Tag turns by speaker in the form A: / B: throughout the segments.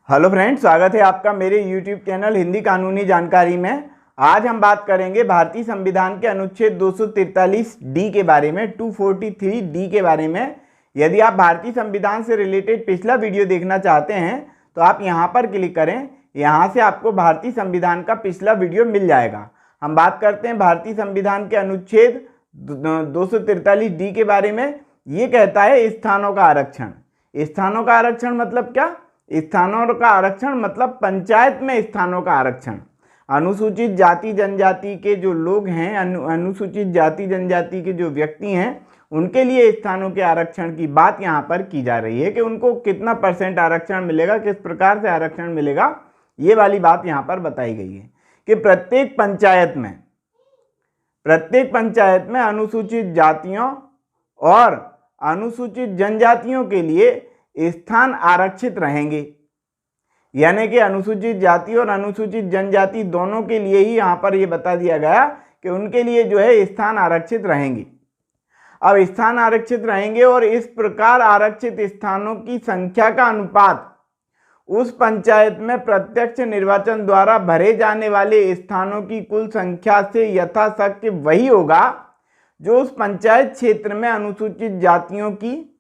A: Hello friends, स्वागत है आपका मेरे यूट्यूब चैनल हिंदी कानूनी जानकारी में। आज हम बात करेंगे भारतीय संविधान के अनुच्छेद 243 डी के बारे में, 243 डी के बारे में। यदि आप भारतीय संविधान से रिलेटेड पिछला वीडियो देखना चाहते हैं तो आप यहां पर क्लिक करें। यहां से आपको भारतीय संविधान का पिछला वीडियो मिल जाएगा। हम बात करते हैं भारतीय संविधान के अनुच्छेद 243 डी के बारे में। ये कहता है स्थानों का आरक्षण। स्थानों का आरक्षण मतलब क्या? स्थानों का आरक्षण मतलब पंचायत में स्थानों का आरक्षण। अनुसूचित जाति जनजाति के जो लोग हैं, अनुसूचित जाति जनजाति के जो व्यक्ति हैं, उनके लिए स्थानों के आरक्षण की बात यहाँ पर की जा रही है कि उनको कितना % आरक्षण मिलेगा, किस प्रकार से आरक्षण मिलेगा। ये वाली बात यहाँ पर बताई गई है कि प्रत्येक पंचायत में अनुसूचित जातियों और अनुसूचित जनजातियों के लिए स्थान आरक्षित रहेंगे। यानी कि अनुसूचित जाति और अनुसूचित जनजाति दोनों के लिए ही यहाँ पर ये बता दिया गया कि उनके लिए जो है स्थान आरक्षित रहेंगे। अब स्थान आरक्षित रहेंगे और इस प्रकार आरक्षित स्थानों की संख्या का अनुपात उस पंचायत में प्रत्यक्ष निर्वाचन द्वारा भरे जाने वाले स्थानों की कुल संख्या से यथाशक्य वही होगा जो उस पंचायत क्षेत्र में अनुसूचित जातियों की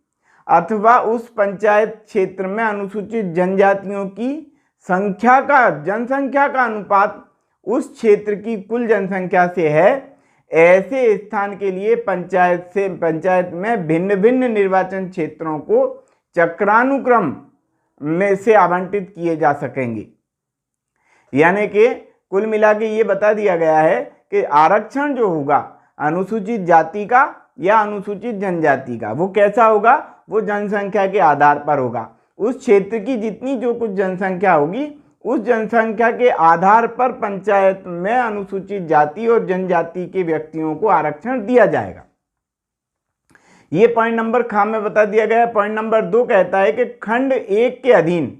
A: अथवा उस पंचायत क्षेत्र में अनुसूचित जनजातियों की जनसंख्या का अनुपात उस क्षेत्र की कुल जनसंख्या से है। ऐसे स्थान के लिए पंचायत में भिन्न भिन्न निर्वाचन क्षेत्रों को चक्रानुक्रम में से आवंटित किए जा सकेंगे। यानी कि कुल मिला के ये बता दिया गया है कि आरक्षण जो होगा अनुसूचित जाति का या अनुसूचित जनजाति का, वो कैसा होगा? वो जनसंख्या के आधार पर होगा। उस क्षेत्र की जितनी जो कुछ जनसंख्या होगी, उस जनसंख्या के आधार पर पंचायत में अनुसूचित जाति और जनजाति के व्यक्तियों को आरक्षण दिया जाएगा। ये पॉइंट नंबर ख में बता दिया गया। पॉइंट नंबर 2 कहता है कि खंड 1 के अधीन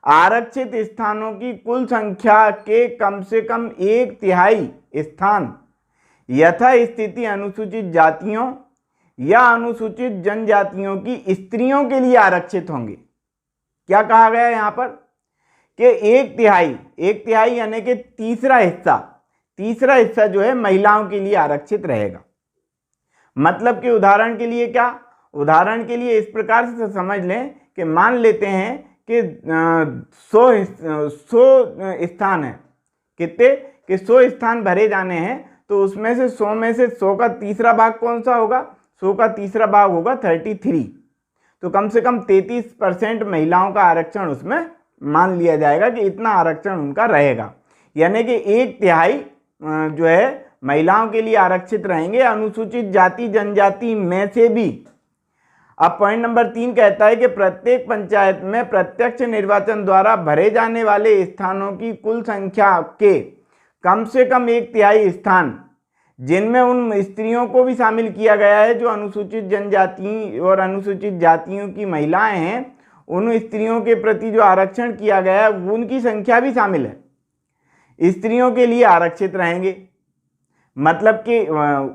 A: आरक्षित स्थानों की कुल संख्या के कम से कम 1/3 स्थान यथा स्थिति अनुसूचित जातियों या अनुसूचित जनजातियों की स्त्रियों के लिए आरक्षित होंगे। क्या कहा गया यहाँ पर कि 1/3 यानी कि तीसरा हिस्सा जो है महिलाओं के लिए आरक्षित रहेगा। मतलब कि उदाहरण के लिए क्या? उदाहरण के लिए इस प्रकार से समझ लें कि मान लेते हैं कि 100 स्थान है। कितने? कि 100 स्थान भरे जाने हैं, तो उसमें से 100 में से 100 का तीसरा भाग कौन सा होगा? 100 का तीसरा भाग होगा 33। तो कम से कम 33% महिलाओं का आरक्षण उसमें मान लिया जाएगा कि इतना आरक्षण उनका रहेगा। यानी कि 1/3 जो है महिलाओं के लिए आरक्षित रहेंगे अनुसूचित जाति जनजाति में से भी। अब पॉइंट नंबर 3 कहता है कि प्रत्येक पंचायत में प्रत्यक्ष निर्वाचन द्वारा भरे जाने वाले स्थानों की कुल संख्या के कम से कम 1/3 स्थान जिनमें उन स्त्रियों को भी शामिल किया गया है जो अनुसूचित जनजाति और अनुसूचित जातियों की महिलाएं हैं, उन स्त्रियों के प्रति जो आरक्षण किया गया है उनकी संख्या भी शामिल है, स्त्रियों के लिए आरक्षित रहेंगे। मतलब कि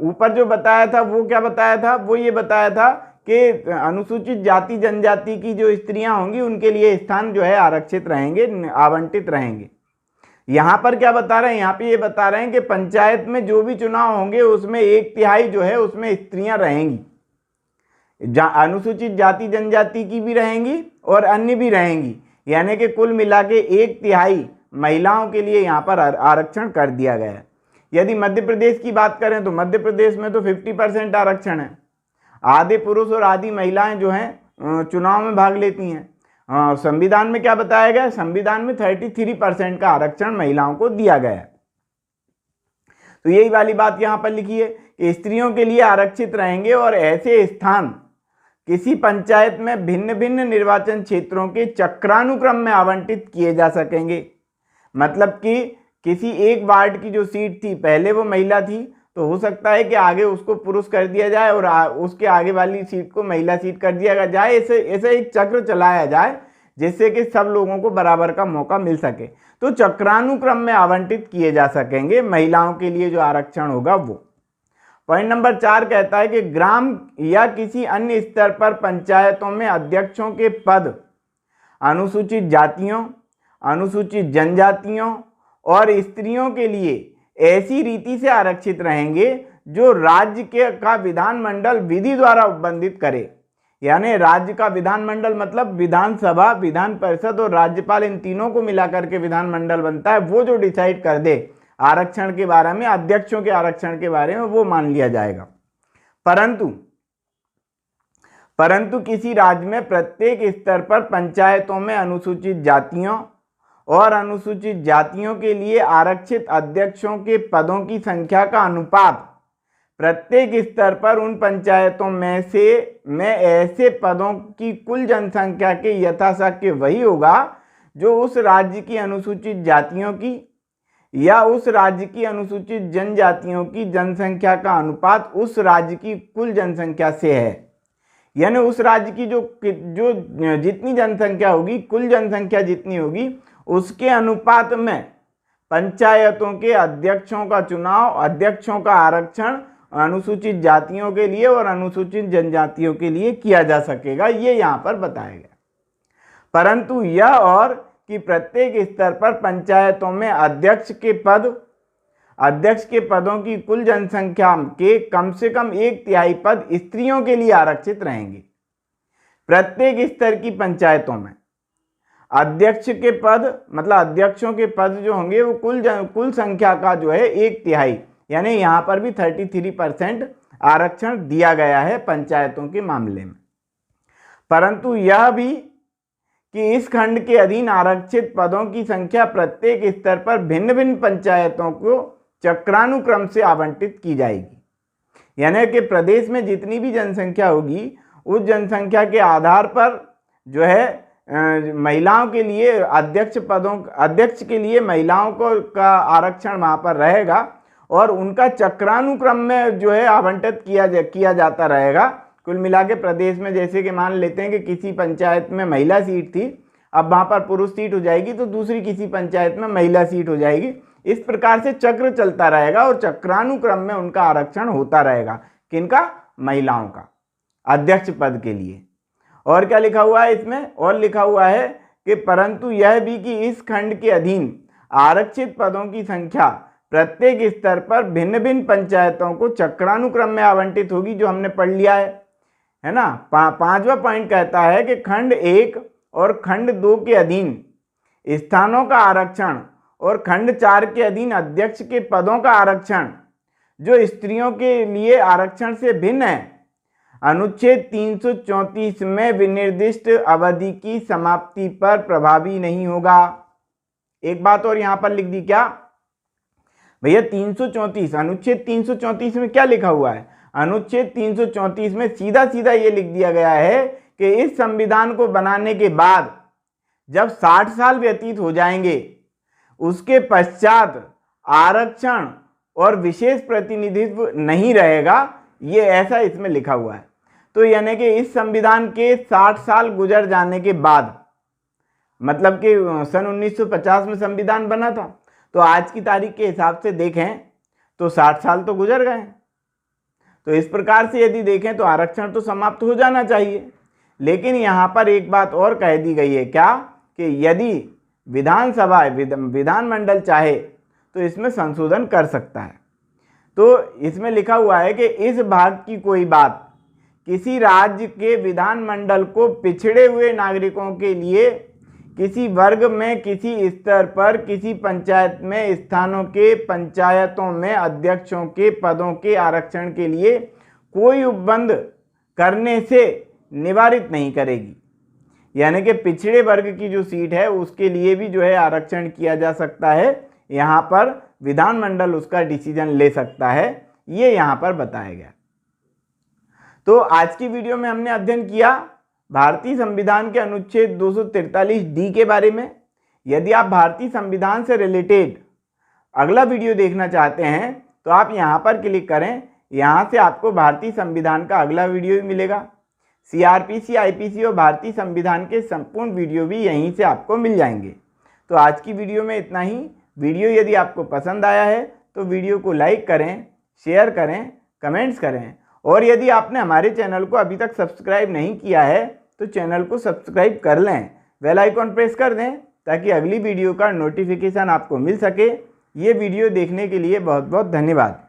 A: ऊपर जो बताया था वो क्या बताया था? वो ये बताया था कि अनुसूचित जाति जनजाति की जो स्त्रियां होंगी उनके लिए स्थान जो है आरक्षित रहेंगे, आवंटित रहेंगे। यहाँ पर क्या बता रहे हैं? यहाँ पे ये बता रहे हैं कि पंचायत में जो भी चुनाव होंगे उसमें 1/3 जो है उसमें स्त्रियां रहेंगी, अनुसूचित जाति जनजाति की भी रहेंगी और अन्य भी रहेंगी। यानी कि कुल मिला के 1/3 महिलाओं के लिए यहाँ पर आरक्षण कर दिया गया है। यदि मध्य प्रदेश की बात करें तो मध्य प्रदेश में तो 50% आरक्षण है। आधे पुरुष और आधी महिलाएं जो हैं चुनाव में भाग लेती हैं। संविधान में क्या बताया गया? संविधान में 33% का आरक्षण महिलाओं को दिया गया है। तो यही वाली बात यहाँ पर लिखी है कि स्त्रियों के लिए आरक्षित रहेंगे और ऐसे स्थान किसी पंचायत में भिन्न भिन्न निर्वाचन क्षेत्रों के चक्रानुक्रम में आवंटित किए जा सकेंगे। मतलब कि किसी एक वार्ड की जो सीट थी, पहले वो महिला थी, तो हो सकता है कि आगे उसको पुरुष कर दिया जाए और उसके आगे वाली सीट को महिला सीट कर दिया जाए। ऐसे एक चक्र चलाया जाए जिससे कि सब लोगों को बराबर का मौका मिल सके। तो चक्रानुक्रम में आवंटित किए जा सकेंगे महिलाओं के लिए जो आरक्षण होगा वो। पॉइंट नंबर 4 कहता है कि ग्राम या किसी अन्य स्तर पर पंचायतों में अध्यक्षों के पद अनुसूचित जातियों, अनुसूचित जनजातियों और स्त्रियों के लिए ऐसी रीति से आरक्षित रहेंगे जो राज्य का विधानमंडल विधि द्वारा उपबंधित करे। यानी राज्य का विधानमंडल मतलब विधानसभा, विधान परिषद और राज्यपाल, इन तीनों को मिलाकर के विधानमंडल बनता है। वो जो डिसाइड कर दे आरक्षण के बारे में, अध्यक्षों के आरक्षण के बारे में, वो मान लिया जाएगा। परंतु किसी राज्य में प्रत्येक स्तर पर पंचायतों में अनुसूचित जातियों और अनुसूचित जातियों के लिए आरक्षित अध्यक्षों के पदों की संख्या का अनुपात प्रत्येक स्तर पर उन पंचायतों में ऐसे पदों की कुल जनसंख्या के यथाशक्य वही होगा जो उस राज्य की अनुसूचित जातियों की या उस राज्य की अनुसूचित जनजातियों की जनसंख्या का अनुपात उस राज्य की कुल जनसंख्या से है। यानी उस राज्य की जो जितनी जनसंख्या होगी, कुल जनसंख्या जितनी होगी, उसके अनुपात में पंचायतों के अध्यक्षों का चुनाव, अध्यक्षों का आरक्षण अनुसूचित जातियों के लिए और अनुसूचित जनजातियों के लिए किया जा सकेगा, ये यहाँ पर बताया गया। परंतु यह और कि प्रत्येक स्तर पर पंचायतों में अध्यक्ष के पदों की कुल जनसंख्या के कम से कम 1/3 पद स्त्रियों के लिए आरक्षित रहेंगे। प्रत्येक स्तर की पंचायतों में अध्यक्ष के पद मतलब अध्यक्षों के पद जो होंगे वो कुल संख्या का जो है 1/3, यानी यहाँ पर भी 33% आरक्षण दिया गया है पंचायतों के मामले में। परंतु यह भी कि इस खंड के अधीन आरक्षित पदों की संख्या प्रत्येक स्तर पर भिन्न भिन्न पंचायतों को चक्रानुक्रम से आवंटित की जाएगी। यानी कि प्रदेश में जितनी भी जनसंख्या होगी उस जनसंख्या के आधार पर जो है महिलाओं के लिए अध्यक्ष के लिए महिलाओं का आरक्षण वहाँ पर रहेगा और उनका चक्रानुक्रम में जो है आवंटित किया जाता रहेगा। कुल मिला के प्रदेश में जैसे कि मान लेते हैं कि किसी पंचायत में महिला सीट थी, अब वहाँ पर पुरुष सीट हो जाएगी तो दूसरी किसी पंचायत में महिला सीट हो जाएगी। इस प्रकार से चक्र चलता रहेगा और चक्रानुक्रम में उनका आरक्षण होता रहेगा। किनका? महिलाओं का अध्यक्ष पद के लिए। और क्या लिखा हुआ है इसमें? और लिखा हुआ है कि परंतु यह भी कि इस खंड के अधीन आरक्षित पदों की संख्या प्रत्येक स्तर पर भिन्न भिन्न पंचायतों को चक्रानुक्रम में आवंटित होगी, जो हमने पढ़ लिया है ना। 5वां पॉइंट कहता है कि खंड 1 और खंड 2 के अधीन स्थानों का आरक्षण और खंड 4 के अधीन अध्यक्ष के पदों का आरक्षण जो स्त्रियों के लिए आरक्षण से भिन्न है, अनुच्छेद 334 में विनिर्दिष्ट अवधि की समाप्ति पर प्रभावी नहीं होगा। एक बात और यहां पर लिख दी क्या भैया? 334 अनुच्छेद 334 में क्या लिखा हुआ है? अनुच्छेद 334 में सीधा सीधा ये लिख दिया गया है कि इस संविधान को बनाने के बाद जब 60 साल व्यतीत हो जाएंगे उसके पश्चात आरक्षण और विशेष प्रतिनिधित्व नहीं रहेगा। ये ऐसा इसमें लिखा हुआ है। तो यानी कि इस संविधान के 60 साल गुजर जाने के बाद, मतलब कि सन 1950 में संविधान बना था, तो आज की तारीख के हिसाब से देखें तो 60 साल तो गुजर गए। तो इस प्रकार से यदि देखें तो आरक्षण तो समाप्त हो जाना चाहिए। लेकिन यहाँ पर एक बात और कह दी गई है, क्या? कि यदि विधानसभा विधानमंडल चाहे तो इसमें संशोधन कर सकता है। तो इसमें लिखा हुआ है कि इस भाग की कोई बात किसी राज्य के विधानमंडल को पिछड़े हुए नागरिकों के लिए किसी वर्ग में किसी स्तर पर किसी पंचायत में स्थानों के पंचायतों में अध्यक्षों के पदों के आरक्षण के लिए कोई उपबंध करने से निवारित नहीं करेगी। यानी कि पिछड़े वर्ग की जो सीट है उसके लिए भी जो है आरक्षण किया जा सकता है। यहाँ पर विधानमंडल उसका डिसीजन ले सकता है, ये यहाँ पर बताया गया। तो आज की वीडियो में हमने अध्ययन किया भारतीय संविधान के अनुच्छेद 243D के बारे में। यदि आप भारतीय संविधान से रिलेटेड अगला वीडियो देखना चाहते हैं तो आप यहाँ पर क्लिक करें, यहाँ से आपको भारतीय संविधान का अगला वीडियो भी मिलेगा। CRPC, IPC और भारतीय संविधान के संपूर्ण वीडियो भी यहीं से आपको मिल जाएंगे। तो आज की वीडियो में इतना ही। वीडियो यदि आपको पसंद आया है तो वीडियो को लाइक करें, शेयर करें, कमेंट्स करें, और यदि आपने हमारे चैनल को अभी तक सब्सक्राइब नहीं किया है तो चैनल को सब्सक्राइब कर लें, बेल आइकॉन प्रेस कर दें ताकि अगली वीडियो का नोटिफिकेशन आपको मिल सके। ये वीडियो देखने के लिए बहुत बहुत धन्यवाद।